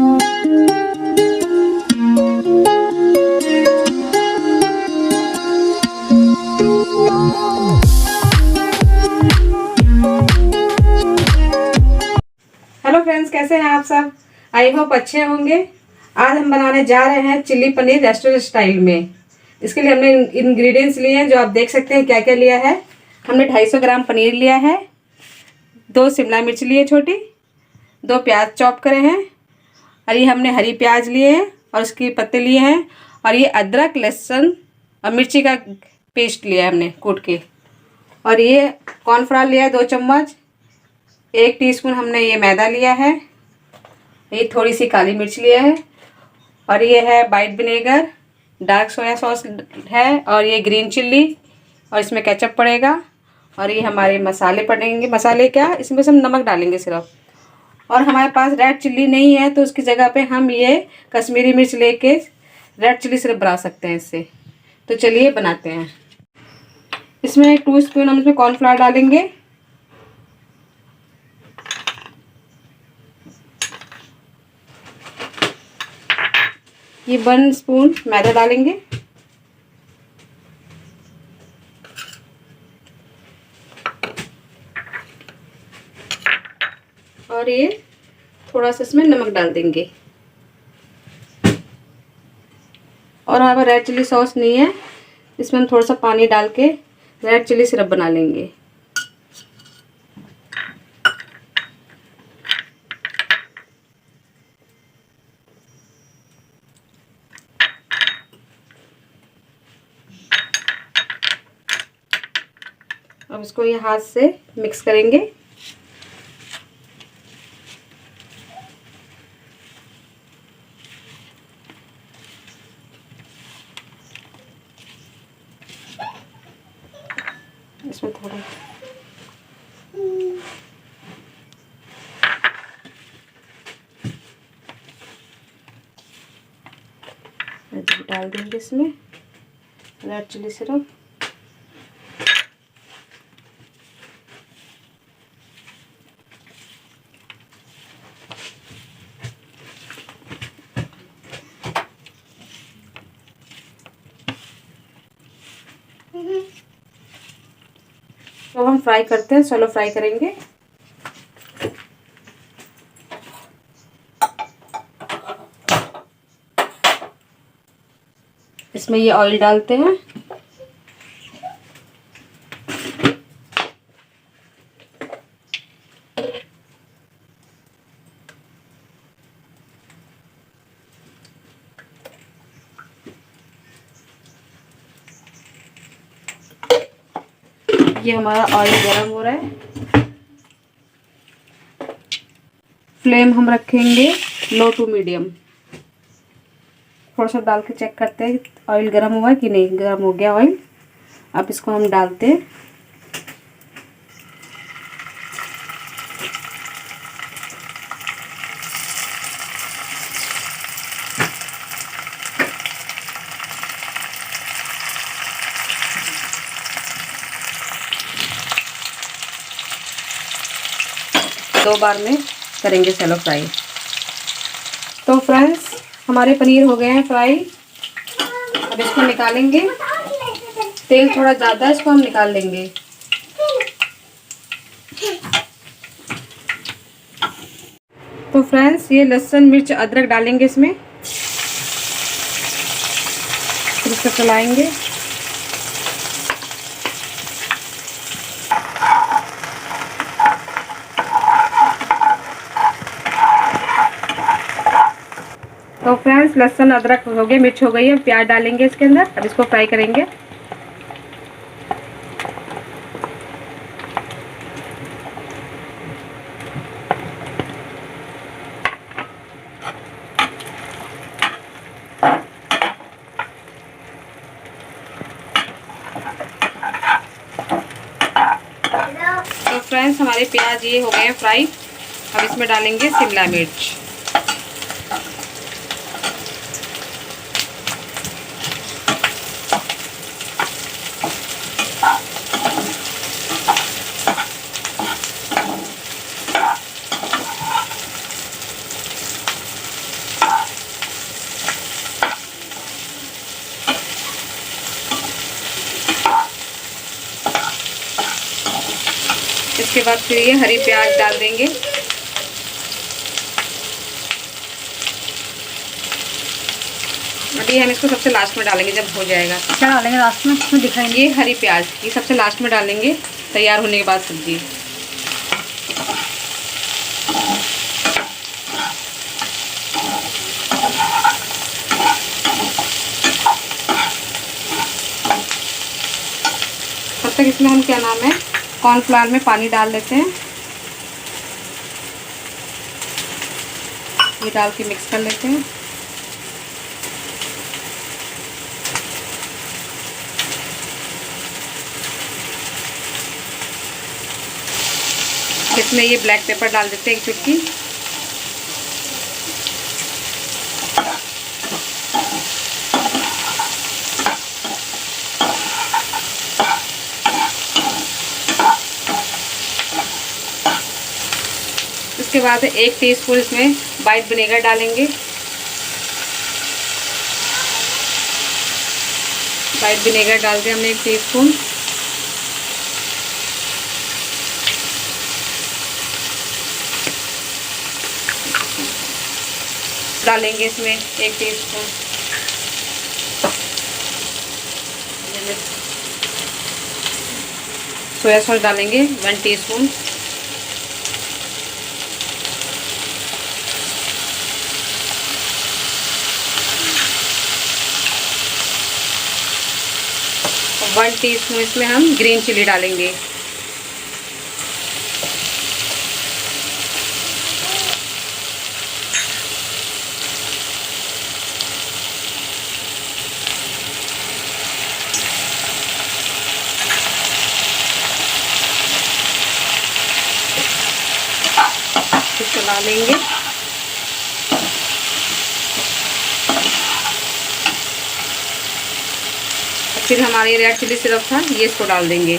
Hello friends, कैसे हैं आप सब? आई होप अच्छे होंगे। आज हम बनाने जा रहे हैं चिल्ली पनीर रेस्टोरेंट स्टाइल में। इसके लिए हमने इंग्रेडिएंट्स लिए हैं, जो आप देख सकते हैं क्या क्या लिया है। हमने 250 ग्राम पनीर लिया है, 2 शिमला मिर्च लिए छोटी, 2 प्याज चॉप करे हैं, और ये हमने हरी प्याज लिए हैं और उसके पत्ते लिए हैं, और ये अदरक लहसुन और मिर्ची का पेस्ट लिया है हमने कूट के, और ये कॉर्नफ्लावर लिया है 2 चम्मच, 1 टीस्पून हमने ये मैदा लिया है, ये थोड़ी सी काली मिर्च लिया है, और ये है white vinegar, dark soya sauce है, और ये ग्रीन चिल्ली, और इसमें केचप पड़ेगा, और ये हमारे मसाले पड़ेंगे। मसाले क्या, इसमें से हम नमक डालेंगे सिर्फ। और हमारे पास रेड चिल्ली नहीं है तो उसकी जगह पे हम ये कश्मीरी मिर्च लेके रेड चिल्ली सिर्फ बना सकते हैं इससे। तो चलिए बनाते हैं। इसमें 2 स्पून हम इसमें कॉर्नफ्लावर डालेंगे, ये 1 स्पून मैदा डालेंगे, और ये थोड़ा सा इसमें नमक डाल देंगे। और हमारे रेड चिल्ली सॉस नहीं है, इसमें हम थोड़ा सा पानी डाल के रेड चिल्ली सिरप बना लेंगे। अब इसको ये हाथ से मिक्स करेंगे। इसमें थोड़ा डाल देंगे इसमें रेड चिल्ली सिरप। तो हम फ्राई करते हैं, चलो फ्राई करेंगे। इसमें ये ऑयल डालते हैं, ये हमारा ऑयल गरम हो रहा है। फ्लेम हम रखेंगे लो टू मीडियम। थोड़ा सा डाल के चेक करते हैं ऑयल गरम हुआ है कि नहीं। गरम हो गया ऑयल। अब इसको हम डालते हैं। दो बार में करेंगे सेलो फ्राई। तो फ्रेंड्स, हमारे पनीर हो गए हैं फ्राई। अब इसको निकालेंगे। तेल थोड़ा ज़्यादा है, इसको हम निकाल लेंगे। तो फ्रेंड्स, ये लहसुन मिर्च अदरक डालेंगे इसमें, फिर इसको चलाएंगे। तो फ्रेंड्स, लहसुन अदरक हो गया, मिर्च हो गई है, प्याज डालेंगे इसके अंदर। अब इसको फ्राई करेंगे। तो फ्रेंड्स, हमारे प्याज ये हो गए हैं फ्राई। अब इसमें डालेंगे शिमला मिर्च। उसके बाद फिर ये हरी प्याज डाल देंगे। अभी हम इसको सबसे लास्ट में डालेंगे जब हो जाएगा। क्या डालेंगे लास्ट में? इसमें दिखाएंगे। ये हरी प्याज ये सबसे लास्ट में डालेंगे तैयार होने के बाद सब्जी। तब तक इसमें हम क्या नाम है कॉर्नफ्लावर में पानी डाल देते हैं। ये डाल के मिक्स कर लेते हैं। इसमें ये ब्लैक पेपर डाल देते हैं 1 चुटकी। उसके बाद 1 टीस्पून इसमें वाइट विनेगर डालेंगे। वाइट विनेगर डाल दिया हमने 1 टीस्पून। डालेंगे इसमें 1 टीस्पून सोया सॉस डालेंगे 1 टीस्पून। और 1 टीस्पून इसमें हम ग्रीन चिली डालेंगे। चला लेंगे। फिर हमारी रेड चिली सिरप था ये इसको डाल देंगे।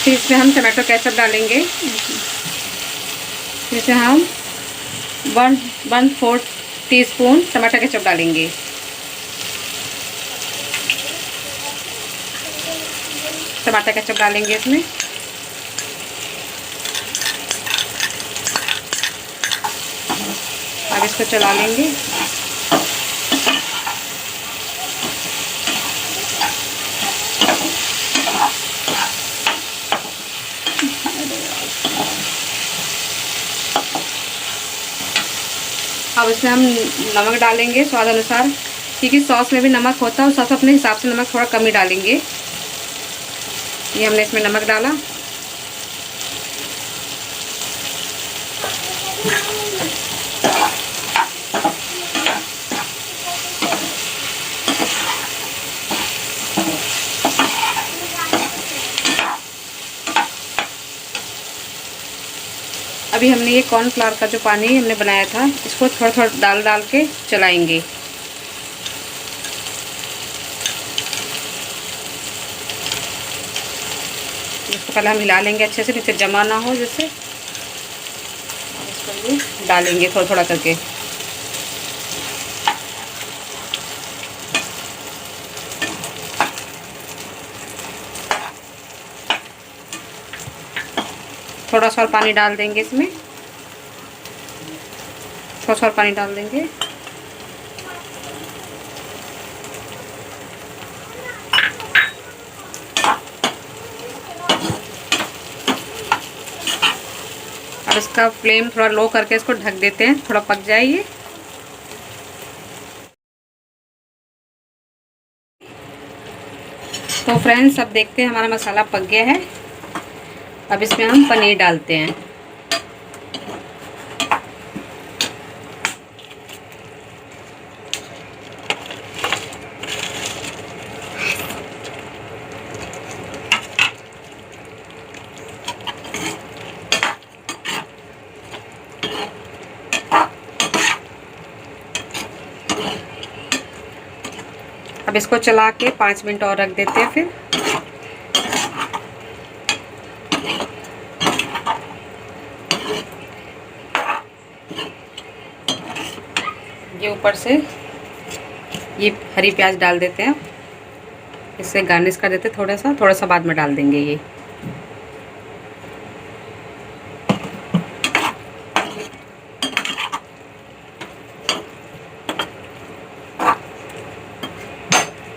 फिर इसमें हम टमाटो केचप डालेंगे। जैसे हम 1/4 टीस्पून टमाटर केचप डालेंगे। टमाटर केचप डालेंगे इसमें। अब इसको चला लेंगे। अब इसमें हम नमक डालेंगे स्वाद अनुसार, क्योंकि सॉस में भी नमक होता है और सॉस अपने हिसाब से नमक थोड़ा कम ही डालेंगे। ये हमने इसमें नमक डाला। अभी हमने ये कॉर्नफ्लावर का जो पानी हमने बनाया था इसको थोड़ा थोड़ा डाल के चलाएंगे। इसको पहले हम हिला लेंगे अच्छे से, नीचे जमा ना हो जैसे। इसको भी डालेंगे थोड़ा थोड़ा करके। थोड़ा सा और पानी डाल देंगे इसमें, थोड़ा सा और पानी डाल देंगे। अब इसका फ्लेम थोड़ा लो करके इसको ढक देते हैं, थोड़ा पक जाए ये। तो फ्रेंड्स अब देखते हैं हमारा मसाला पक गया है। अब इसमें हम पनीर डालते हैं। अब इसको चला के 5 मिनट और रख देते हैं। फिर ये ऊपर से ये हरी प्याज डाल देते हैं, इससे गार्निश कर देते हैं। थोड़ा सा बाद में डाल देंगे ये।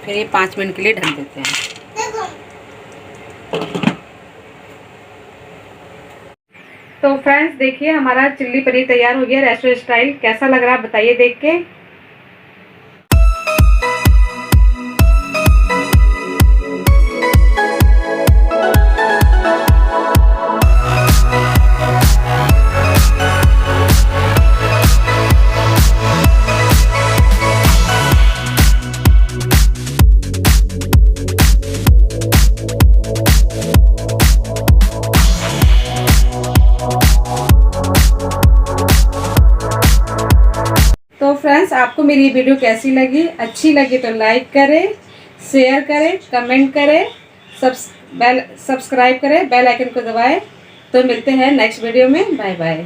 फिर ये 5 मिनट के लिए ढक देते हैं। तो फ्रेंड्स देखिए हमारा चिल्ली पनीर तैयार हो गया रेस्टोरेंट स्टाइल। कैसा लग रहा है बताइए देख के। तो फ्रेंड्स आपको मेरी ये वीडियो कैसी लगी? अच्छी लगी तो लाइक करें, शेयर करें, कमेंट करें, सब्सक्राइब करें, बेल आइकन को दबाएं। तो मिलते हैं नेक्स्ट वीडियो में। Bye bye.